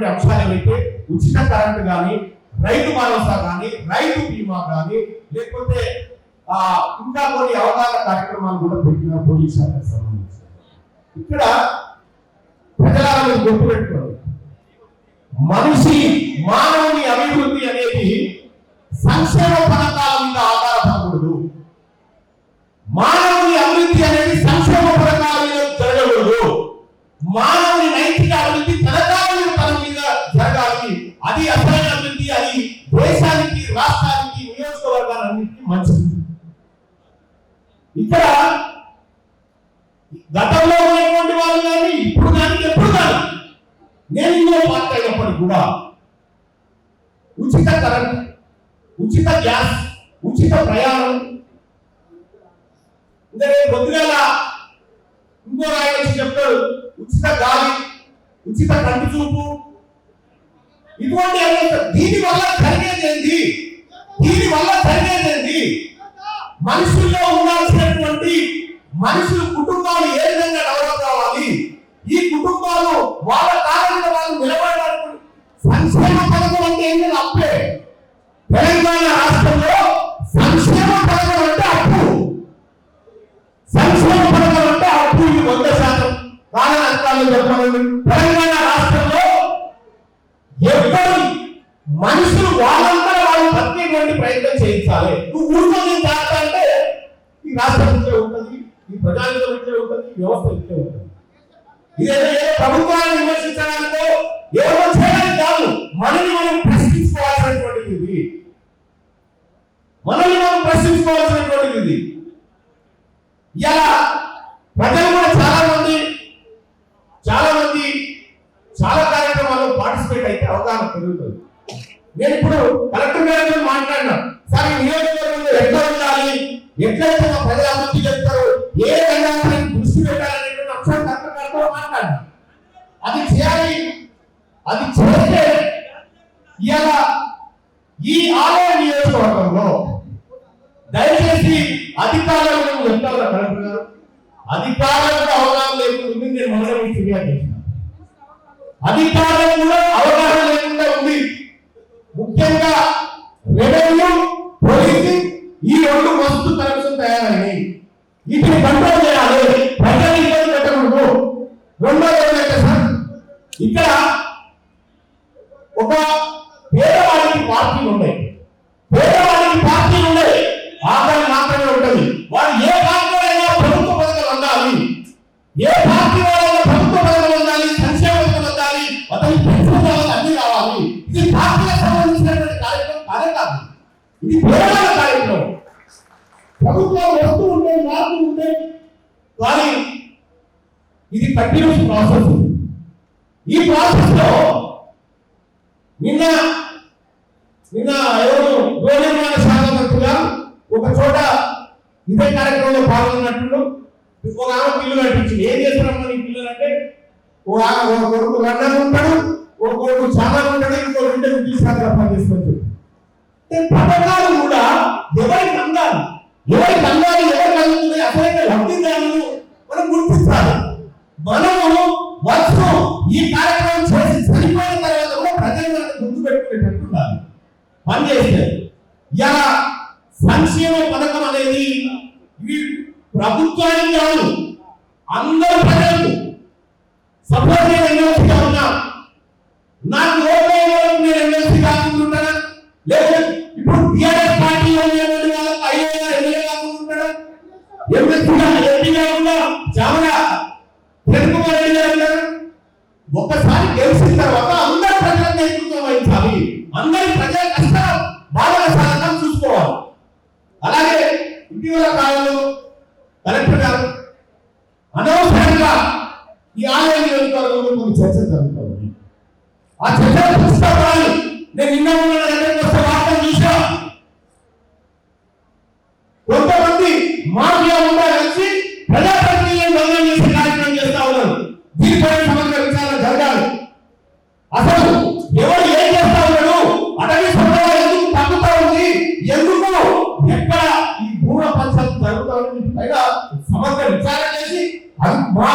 సంబంధించినటువంటి అంశాలు ఏవైతే ఉచిత కరెంటు కానీ, రైతు భరోసా కానీ, రైతు బీమా కానీ, లేకపోతే ఇంకా కొన్ని అవగాహన కార్యక్రమాలు కూడా పెట్టిన పోలీస్ శాఖకు సంబంధించి ఇక్కడ ప్రజలను గుర్తుపెట్టుకోండి. మనిషి మానవుని అభివృద్ధి అనేది సంక్షేమ పథకాల మీద ఆధారపడకూడదు. మానవుని అభివృద్ధి అనేది సంక్షేమ పథకాల మీద జరగకూడదు. మానవుని నైతిక అభివృద్ధి తన మీద జరగాలి. అది అసలైన అభివృద్ధి. అది దేశానికి, రాష్ట్రానికి, నియోజకవర్గాలన్నింటినీ మంచిది. ఇక్కడ గతంలో ఉన్నటువంటి వాళ్ళు కానీ, ఇప్పుడు కానీ, ఎప్పుడు కానీ, నేను ఇందులో పార్ట్ అయినప్పటికీ కూడా ఉచిత కరెంట్, ఉచిత గ్యాస్, ఉచిత ప్రయాణం, ఇంకా పొద్దుగల ఇంకో రాయలు చెప్తాడు ఉచిత గాలి, ఉచిత కంటి చూపు, ఇటువంటి దీనివల్ల జరిగేది మనుషుల్లో ఉండాల్సినటువంటి మనుషులు కుటుంబాలు ఏ విధంగా డెవలప్ కావాలి, ఈ కుటుంబాలు వాళ్ళ కాలంలో వాళ్ళు నిలబడడానికి సంక్షేమ పథకం అంటే ఏంటి? అప్పే. తెలంగాణ రాష్ట్రంలో సంక్షేమ పథకం అంటే అప్పు. సంక్షేమ పథకం అంటే అప్పు. ఇది 100% కాలం అంతాలు చెప్పాలి. తెలంగాణ రాష్ట్రంలో ఎవరు మనుషులు వాళ్ళంతా వాళ్ళు ప్రత్యేకమైన ప్రయత్నం చేయించాలి. నువ్వు ఊరుకొని చేస్తా అంటే ఈ రాష్ట్రం ఇచ్చే ఉంటుంది, ఈ ప్రజానికం ఇచ్చే ఉంటుంది, ఈ వ్యవస్థ ఇచ్చే ఉంటుంది. ఇదేదో ఏదో ప్రభుత్వాన్ని విమర్శించడానికో ఏదో చేయడానికి కాదు. మనల్ని మనం ప్రశ్నించుకోవాల్సినటువంటిది ఇది. ఇలా ప్రజలు కూడా చాలా కార్యక్రమాల్లో పార్టిసిపేట్ అయితే అవగాహన పెరుగుతుంది. నేను ఇప్పుడు కలెక్టర్ గారితో మాట్లాడినా, సార్ ఈ నియోజకవర్గంలో ఎట్లా ఉండాలి, ఎట్లయితే మా ప్రజల అభివృద్ధి చెప్తారు, ఏ రంగాన్ని దృష్టి పెట్టాలనేటువంటి అంశాలు కలెక్టర్ గారితో మాట్లాడినా. అది చేయాలి. అది చేస్తే ఇలా ఈ ఆలయ నియోజకవర్గంలో దయచేసి అధికారులకు చెప్తారు కలెక్టర్ గారు, అధికారులకు అవగాహన లేకుండా నేను మొదటి ఫిర్యాదు చేసిన అధికారులకు కూడా అవగాహన లేకుండా ఉంది. ముఖ్యంగా రెవెన్యూ, పోలీసింగ్ ఈ రెండు మస్తు కనెక్షన్ తయారైనాయి. వీటిని కంట్రోల్ చేయాలి. ప్రజలు ఇబ్బంది పెట్టకూడదు. రెండోది ఏంటంటే సార్, ఇక్కడ ఒక పేదవాడికి పార్టీలు ఉన్నాయి. ఆదాయం మాత్రమే ఉంటుంది. వాడు ఏ పార్టీ అయినా ప్రభుత్వ పథకాలు అందాలి, ఏ పార్టీ వాళ్ళైనా ప్రభుత్వ పథకాలు అందాలి, సంక్షేమ పథకాలు అందాలి, అతని పెన్షన్ అన్ని కావాలి. ఇది పార్టీలకు సంబంధించినటువంటి కార్యక్రమం కాదే కాదు. ఇది పేదల కార్యక్రమం. ప్రభుత్వాలు వస్తూ ఉంటే మారుతూ ఉంటే, కానీ ఇది కంటిన్యూస్ ప్రాసెస్. ఈ ప్రాసెస్ లో నిన్న ఎవరు గృహనిర్మాణ శాఖ మంత్రిగా ఒక చోట ఇదే కార్యక్రమంలో పాల్గొన్నట్టు ఒక ఆమె పిల్లలు కట్టించింది. ఏం చేస్తున్నాం ఈ పిల్లలు అంటే, ఒక కొడుకు లండన్ ఉంటాడు, ఒక కొడుకు చాలా ఉంటాడు, ఇంకో రెండు తీసుకురా పనిచేసుకొని పథకాలు కూడా ఎవరికి అందాలి, ఎవరికి అందుతుంది, అసలైన లబ్ధిదారులు మనం గుర్తించాలి. మనము వచ్చు ఈ కార్యక్రమం చేసి చనిపోయిన తర్వాత కూడా ప్రజలు గుర్తు పెట్టుకునేటట్టు ఉండాలి పనిచేస్తే. ఇలా సంక్షేమ పథకం అనేది ప్రభుత్వానికి కాదు, అందరూ ప్రజలకు. సపోజ్ నేను ఎమ్మెల్సీగా ఉన్నా, నాకు ఓట్లు నేను ఎమ్మెల్సీ కాకుంటున్నానా, లేకపోతే ఇప్పుడు టీఆర్ఎస్ పార్టీలో వాళ్ళకి 5,000 ఎమ్మెల్యే కాకుంటున్నాడా, ఎమ్మెల్సీగా ఎంపీగా ఉన్నా చామరా తెలుగుమార్ రెడ్డి గారు ఉన్నారు. ఒక్కసారి గెలిచిన తర్వాత అందరూ ప్రజలకు నేతృత్వం వహించాలి. అందరి ప్రజల కష్టాలు బాధల సాధన చూసుకోవాలి. అలాగే ఇటీవల కాలంలో కలెక్టర్ గారు అనవసరంగా ఈ ఆలయ నియోజకవర్గంలో కొన్ని చర్చలు జరుగుతాయి. ఆ చర్చలు పుస్తకాలు నేను నిన్న వార్తలు చూసా. కొంతమంది మాఫియా ఉండా కలిసి ప్రజాప్రతినిధులను దొంగలు చేసే కార్యక్రమం చేస్తా ఉన్నారు. దీనిపై సమగ్ర విచారణ జరగాలి. అసలు ఎవరు ఏం చేస్తా ఉన్నాడు, అటవీ సంపద ఎందుకు తగ్గుతా ఉంది, ఎందుకు ఎక్కడ ఈ భూమ పంచాయతీ జరుగుతా ఉంది పైగా సమగ్ర విచారణ చేసి అది మా